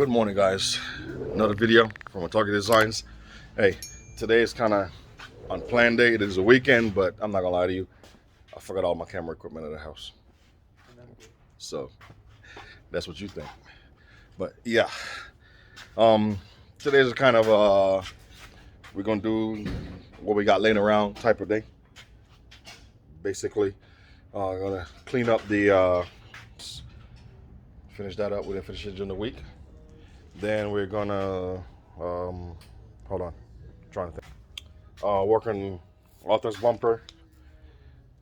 Good morning, guys. Another video from Target Designs. Hey, today is kind of unplanned day. It is a weekend, but I'm not gonna lie to you, I forgot all my camera equipment at the house. So that's what you think. But yeah, today's kind of we're gonna do what we got laying around type of day. Basically, gonna clean up the finish that up. We didn't finish it during the week. Then we're gonna hold on, I'm trying to think. Working Arthur's bumper.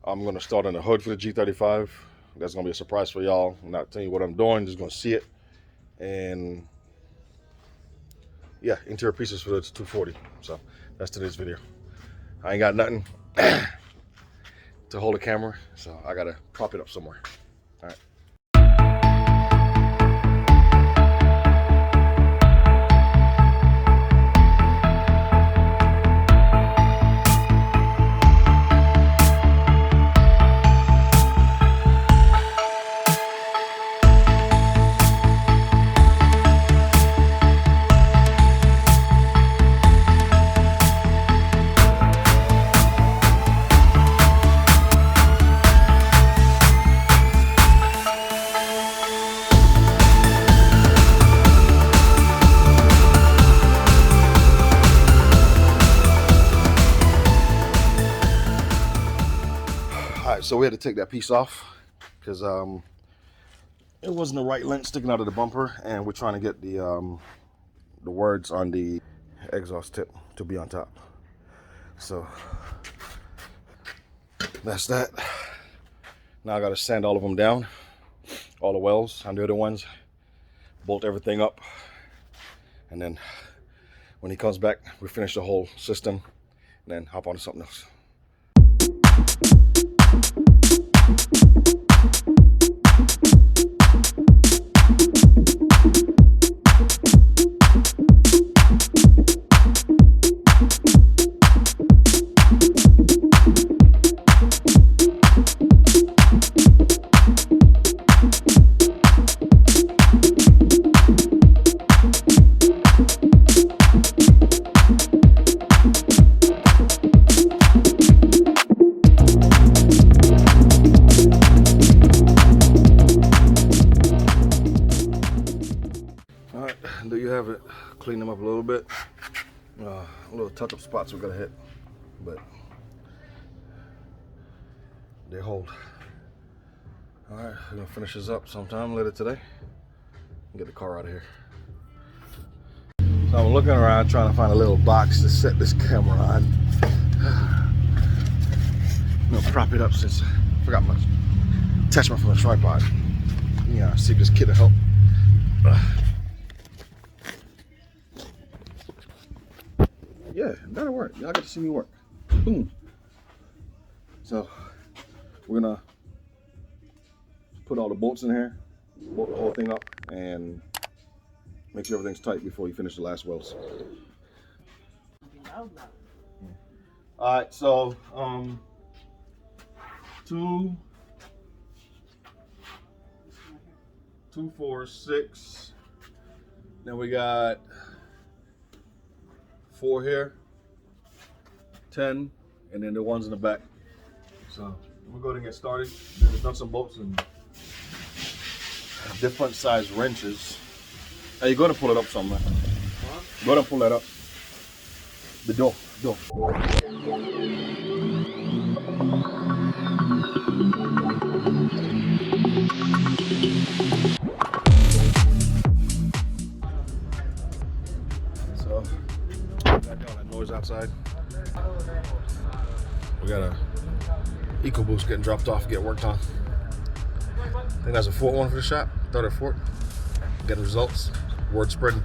I'm gonna start on the hood for the G35. That's gonna be a surprise for y'all. I'm not telling you what I'm doing, just gonna see it. And yeah, interior pieces for the 240. So that's today's video. I ain't got nothing to hold the camera, so I gotta prop it up somewhere. All right. So we had to take that piece off because it wasn't the right length sticking out of the bumper, and we're trying to get the words on the exhaust tip to be on top. So that's that. Now I got to sand all of them down, all the wells on the other ones, bolt everything up, and then when he comes back, we finish the whole system and then hop on to something else. There you have it. Clean them up a little bit. Little tuck-up spots we gotta hit, but they hold. All right, we're gonna finish this up sometime later today and get the car out of here. So I'm looking around trying to find a little box to set this camera on. I'm gonna prop it up since I forgot my attachment from the tripod. Yeah, see if this kit will help. Yeah, that'll work. Y'all get to see me work. Boom. So we're gonna put all the bolts in here, bolt the whole thing up, and make sure everything's tight before you finish the last welds. All right, so 2, 4, 6. Then we got 4 here, 10, and then the ones in the back. So we'll go ahead and get started. We've done some bolts and different size wrenches. Hey, you're going to pull it up somewhere. Huh? Go ahead and pull that up. The door. So that noise outside. We got a EcoBoost getting dropped off, get worked on. I think that's a 4th one for the shop, 3rd or 4th. Getting results, word spreading.